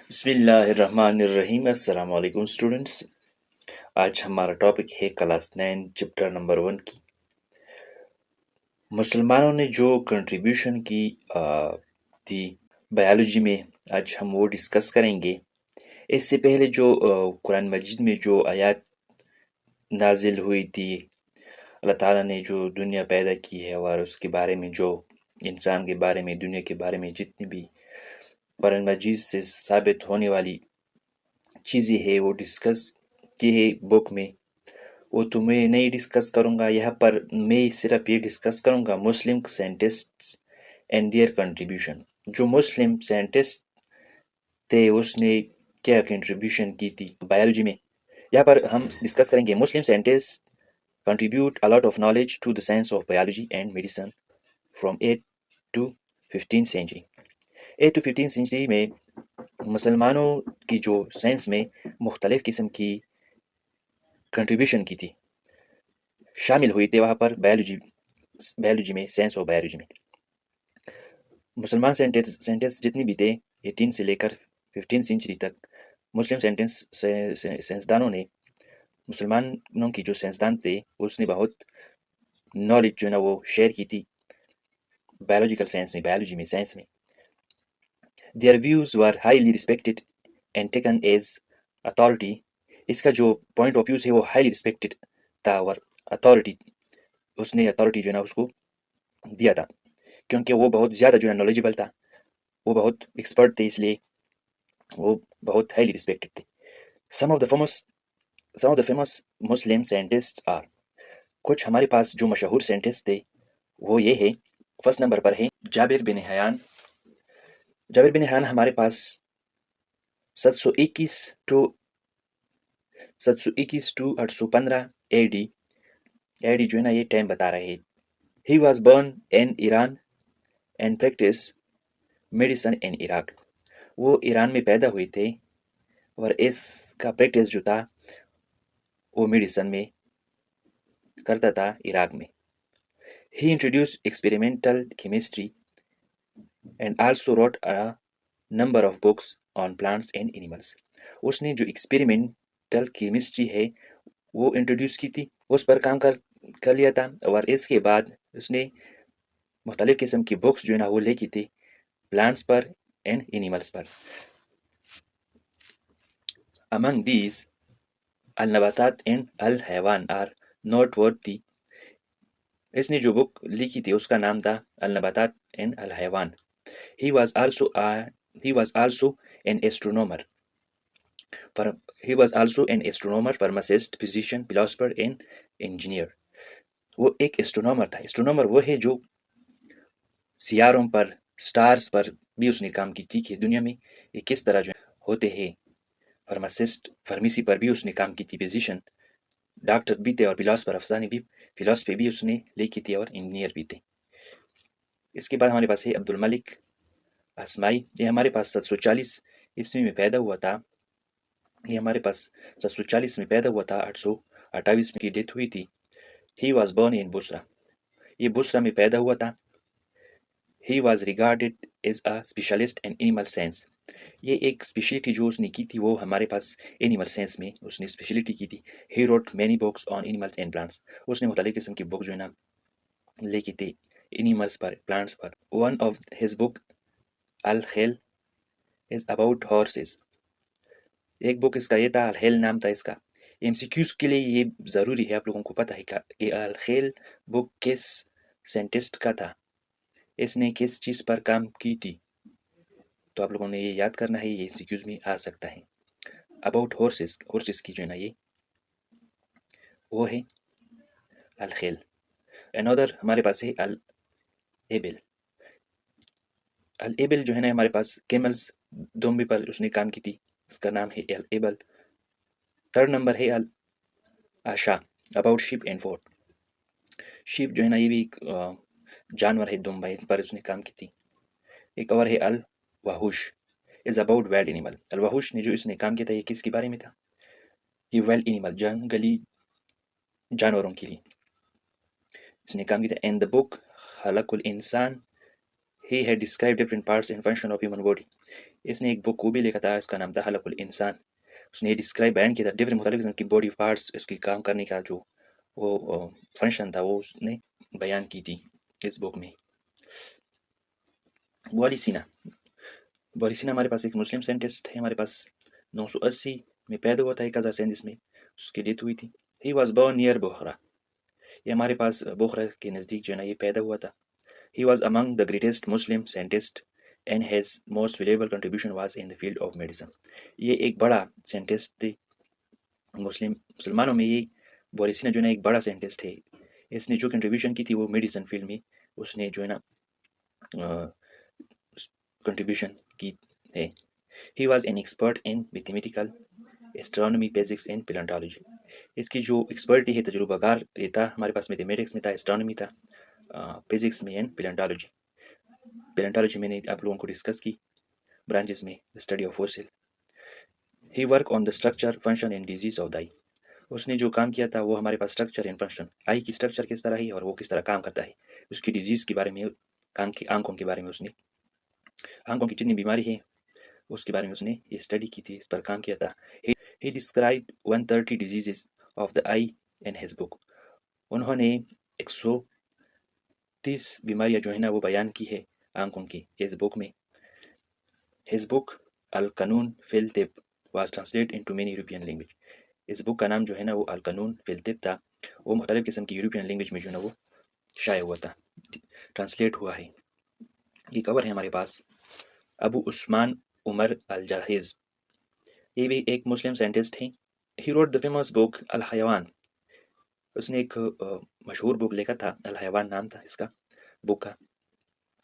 بسم اللہ الرحمن الرحیم۔ السلام علیکم اسٹوڈنٹس۔ آج ہمارا ٹاپک ہے کلاس 9 چپٹر نمبر 1 کی مسلمانوں نے جو کنٹریبیوشن کی تھی بایولوجی میں، آج ہم وہ ڈسکس کریں گے۔ اس سے پہلے جو قرآن مجید میں جو آیات نازل ہوئی تھی، اللہ تعالیٰ نے جو دنیا پیدا کی ہے اور اس کے بارے میں، جو انسان کے بارے میں، دنیا کے بارے میں جتنی بھی قرآن مجید سے ثابت ہونے والی چیزیں ہے وہ ڈسکس کی ہے بک میں، وہ تو میں نہیں ڈسکس کروں گا یہاں پر۔ میں صرف یہ ڈسکس کروں گا مسلم سائنٹسٹ اینڈ دیئر کنٹریبیوشن۔ جو مسلم سائنٹسٹ تھے اس نے کیا کنٹریبیوشن کی تھی بایولوجی میں، یہاں پر ہم ڈسکس کریں گے۔ مسلم scientist contribute a lot of knowledge to the science of biology and medicine from 8th to 15th century۔ 8th to 15th century میں مسلمانوں کی جو سائنس میں مختلف قسم کی کنٹریبیوشن کی تھی، شامل ہوئی تھی وہاں پر بایولوجی میں، سائنس اور بایولوجی میں۔ مسلمان سائنٹسٹ جتنی بھی تھے 18 سے لے کر 15 سینچری تک، مسلم سائنسدانوں نے، مسلمانوں کی جو سائنسدان تھے اس نے بہت نالج جو ہے نا وہ شیئر کی تھی بایولوجیکل سائنس میں، بایولوجی میں، سائنس میں۔ Their views were highly respected and taken as authority۔ اس کا جو پوائنٹ آف ویوز ہے وہ ہائیلی ریسپیکٹڈ تھا، اور اتھارٹی، اس نے اتھارٹی جو ہے نا اس کو دیا تھا، کیونکہ وہ بہت زیادہ جو ہے نالجبل تھا، وہ بہت ایکسپرٹ تھے، اس لیے وہ بہت ہائیلی ریسپیکٹڈ تھے۔ some of the famous Muslim scientists are، کچھ ہمارے پاس جو مشہور سائنٹسٹ تھے وہ یہ ہے۔ فرسٹ نمبر پر ہے جابر بن حیان۔ جابر بن حیان ہمارے پاس 721 ٹو 815 اے ڈی جو ہے نا یہ ٹائم بتا رہے ہیں۔ He was born in Iran and practice medicine in Iraq. وہ ایران میں پیدا ہوئے تھے اور اس کا پریکٹس جو تھا وہ میڈیسن میں کرتا تھا عراق میں۔ He introduced experimental chemistry and also wrote a number of books on plants and animals۔ اس نے جو ایکسپیریمنٹل کیمسٹری ہے وہ انٹروڈیوس کی تھی، اس پر کام کر لیا تھا، اور اس کے بعد اس نے مختلف قسم کی بکس جو ہے نا وہ لکھی تھی پلانٹس پر اینڈ اینیملس پر۔ Among these النباتات اینڈ الحیوان are noteworthy۔ اس نے جو بک لکھی تھی اس کا نام تھا النباتات اینڈ الحیوان۔ He was also an astronomer، pharmacist، physician، philosopher and engineer۔ وہ ایک اسٹرونومر تھا۔ اسٹرونومر وہ ہے جو سیاروں پر، سٹارز پر بھی اس نے کام کی تھی کہ دنیا میں یہ کس طرح جو ہوتے ہیں۔ فارماسسٹ، فارمیسی پر بھی اس نے کام کی تھی، فزیشین، ڈاکٹر بھی تھے، اور فلاسفر، افسانے بھی، فلاسفی بھی اس نے لکھی تھی، اور انجینئر بھی تھے۔ اس کے بعد ہمارے پاس ہے عبد الملک اسمائی۔ یہ ہمارے پاس 740 عیسوی میں پیدا ہوا تھا۔ یہ ہمارے پاس 740 میں پیدا ہوا تھا، 828 میں کی ڈیتھ ہوئی تھی۔ He was born in Basra, یہ بصرہ میں پیدا ہوا تھا۔ He was regarded as a specialist in animal science۔ یہ ایک اسپیشلٹی جو اس نے کی تھی وہ ہمارے پاس اینیمل سائنس میں اس نے اسپیشلٹی کی تھی۔ He wrote many books on animals and plants۔ اس نے مختلف قسم کی بک جو ہے نا لکھی تھی animals per, plants per. One of his book Khel is about horses۔ ایک بک اس کا یہ تھا، الخیل نام تھا اس کا۔ ایم سی کیوز کے لیے یہ ضروری ہے، آپ لوگوں کو پتہ ہے کہ الخیل بک کس سائنٹسٹ کا تھا، اس نے کس چیز پر کام کی تھی، تو آپ لوگوں نے یہ یاد کرنا ہے، یہ ایم سی کیوز میں آ سکتا ہے۔ اباؤٹ ہارسز کی جو ہے نا یہ وہ ہے الخیل۔ another ہمارے پاس ہے الابل۔ الابل جو ہے نا ہمارے پاس کیملز، دمبے پر اس نے کام کی تھی، اس کا نام ہے الابل۔ تھرڈ نمبر ہے الاشا، about sheep and food. Sheep جو ہے نا یہ بھی ایک جانور ہے، دمبا، ان پر اس نے کام کی تھی۔ ایک اور ہے الوحوش، از اباؤٹ وائلڈ اینیمل۔ الوحوش نے جو اس نے کام کیا تھا یہ کس کے بارے میں تھا؟ یہ وائلڈ اینیمل، جنگلی جانوروں کے لیے اس نے کام کیا تھا۔ in the book خلق الانسان he had described different parts and function of human body۔ اس نے ایک بک کو بھی لکھا تھا، اس کا نام تھا خلق الانسان. اس نے یہ ڈسکرائب بیان کیا تھا ڈفرینٹ مختلف قسم کی باڈی پارٹس، اس کی کام کرنے کا جو وہ فنکشن تھا وہ اس نے بیان کی تھی اس بک میں. والی سینا ہمارے پاس ایک مسلم سائنٹسٹ ہے، ہمارے پاس 980 میں پیدا ہوا تھا، 1037 میں اس کی ڈیتھ ہوئی تھی. He was born near Bukhara, یہ ہمارے پاس بخارا کے نزدیک جو ہے نا یہ پیدا ہوا تھا. He was among the greatest Muslim scientists and his most valuable contribution was in the field of medicine. یہ ایک بڑا سائنٹسٹ تھے مسلمانوں میں. یہ بوریسینا جو ہے نا ایک بڑا سائنٹسٹ ہے. اس نے جو کنٹریبیوشن کی تھی وہ میڈیسن فیلڈ میں اس نے جو ہے نا کنٹریبیوشن کی ہے. He was an expert in mathematical astronomy, physics and paleontology. اس کی جو ایکسپرٹی ہے، تجربہ کار یہ تھا، ہمارے پاس میتھمیٹکس میں تھا، اسٹرانومی تھا، فزکس میں اینڈ پیلنٹالوجی میں نے آپ لوگوں کو ڈسکس کی برانچز میں study of fossil. He work on the structure function and disease of the eye. اس نے جو کام کیا تھا وہ ہمارے پاس اسٹرکچر اینڈ فنکشن، آئی کی اسٹرکچر کس طرح ہے اور وہ کس طرح کام کرتا ہے، اس کی ڈیزیز کے بارے میں، آنکھوں کے بارے میں، اس نے آنکھوں کی جتنی بیماری ہے اس کے بارے میں اس نے یہ اسٹڈی کی تھی، اس پر کام کیا تھا. He describe 130 diseases of the I in his book. انہوں نے 130 بیماریاں جو ہے نا وہ بیان کی ہے آنکھوں کی اس بک میں. ہز بک القانون فی الطب was translate into many European language. اس بک کا نام جو ہے نا وہ القانون فی الطب تھا، وہ مختلف قسم کی یورپین لینگویج میں جو ہے نا وہ شائع ہوا تھا، ٹرانسلیٹ ہوا ہے. یہ کور ہے ہمارے پاس ابو عثمان عمر الجاحظ، یہ بھی ایک مسلم سائنٹسٹ ہیں. He wrote the famous book الحیوان. اس نے ایک مشہور بک لکھا تھا، الحیوان نام تھا اس کا بک کا،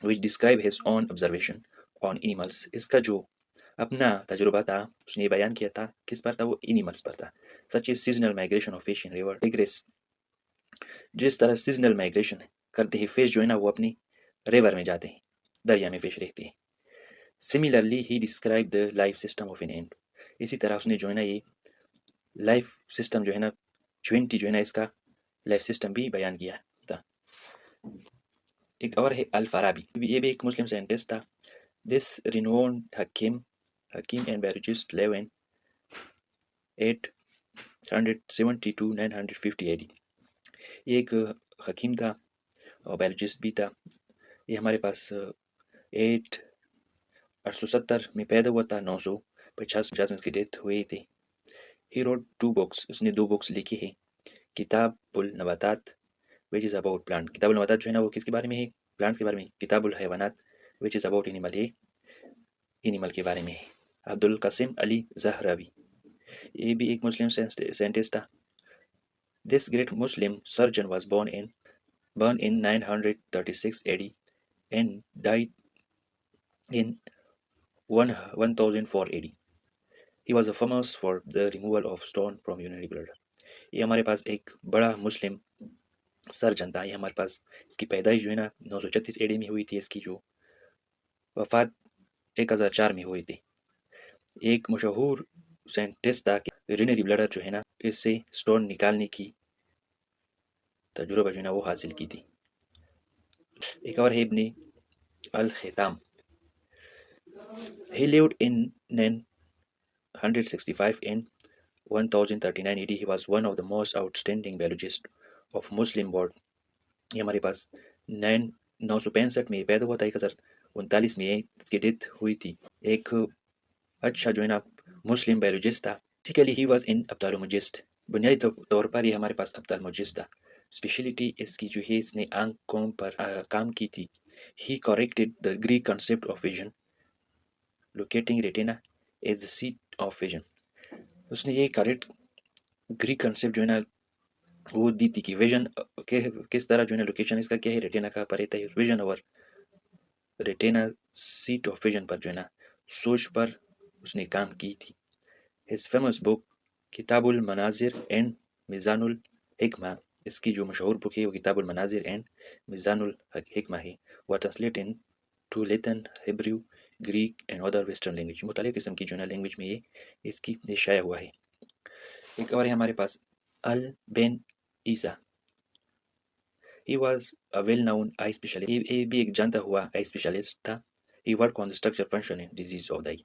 which describe his own observation on animals. اس کا جو اپنا تجربہ تھا اس نے بیان کیا تھا، کس پر تھا، وہ اینیملس پر تھا. such as seasonal migration of fish in river digress. جس طرح سیزنل مائگریشن کرتے ہیں فش جو ہے نا وہ اپنی ریور میں جاتے ہیں، دریا میں فش رہتے ہیں. similarly he described the life system of an ant. اسی طرح اس نے جو ہے نا یہ لائف سسٹم جو ہے نا 20 جو ہے نا اس کا لائف سسٹم بھی بیان کیا تھا. ایک اور ہے الفارابی، یہ بھی ایک مسلم سائنٹسٹ تھا. دس رینونڈ حکیم and بیولوجسٹ leave in 870 to 950 AD. یہ ایک حکیم تھا اور بیولوجسٹ بھی تھا. یہ ہمارے پاس 870 میں پیدا ہوا تھا، 950 میں اس کی ڈیتھ ہوئی تھی. He wrote 2 books. اس نے 2 books لکھی ہے. کتاب النباتات which is about plant. کتاب النباتات جو ہے نا وہ کس کے بارے میں ہے، پلانٹس کے بارے میں. کتاب الحیوانات which is about animal ہے، اینیمل کے بارے میں ہے. عبد القاسم علی زہراوی، یہ بھی ایک مسلم سائنٹسٹ تھا. This great Muslim surgeon was born in 936 AD and died in 1004 AD. He was famous for the removal of stone from urinary bladder. یہ ہمارے پاس ایک بڑا مسلم سرجن تھا. یہ ہمارے پاس اس کی پیدائش جو ہے نا 936 AD میں ہوئی تھی، اس کی جو وفات 1004 میں ہوئی تھی. ایک مشہور سائنٹسٹ تھا کہ یورینری بلیڈر جو ہے نا اس سے سٹون نکالنے کی تجربہ جو ہے نا وہ حاصل کی تھی. ایک اور ہے ابن الخیتام. He lived in 965 and 1039 AD. He was one of the most outstanding biologists of Muslim world. یہ ہمارے پاس 965 میں پیدا ہوا تھا، 1039 میں اس کی ڈیتھ ہوئی تھی. ایک اچھا جو ہے نا مسلم بیولوجسٹ تھا. بیسیکلی ہی واز ان اپتالموجسٹ، بنیادی طور پر یہ ہمارے پاس اپتالموجسٹ تھا. اسپیشلٹی اس کی جو ہے اس نے آنکھوں پر کام کی تھی. He corrected the Greek concept of vision locating retina as the seat of vision. اس نے یہ کریکٹ گریک کنسیپٹ جو ہے نا وہ دی تھی کہ ویژن کس طرح جو ہے نا لوکیشن اس کا کیا ہے، ریٹینا کا پر رہتا ہے. ویژن اور ریٹینا سیٹ آف ویژن پر جو ہے نا سوچ پر اس نے کام کی تھی. ہز فیمس بک کتاب المناظر اینڈ میزان الحکمہ، اس کی جو مشہور بک ہے وہ کتاب المناظر اینڈ میزان الحکمہ ہے. وہ translate into Latin, Hebrew, Greek and other western language, مختلف قسم کی جو ہے نا لینگویج میں یہ اس کی شائع ہوا ہے. ایک اور ہے ہمارے پاس البین عیسیٰ. He was a well known eye specialist. یہ بھی ایک جانتا ہوا آئی اسپیشلسٹ تھا. He worked on the structure, function and disease of the eye.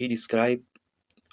He described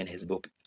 in his book,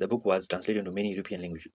The book was translated into many European language.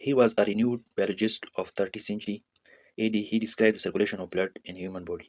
He was a renewed biologist of 30th century AD. He described the circulation of blood in human body.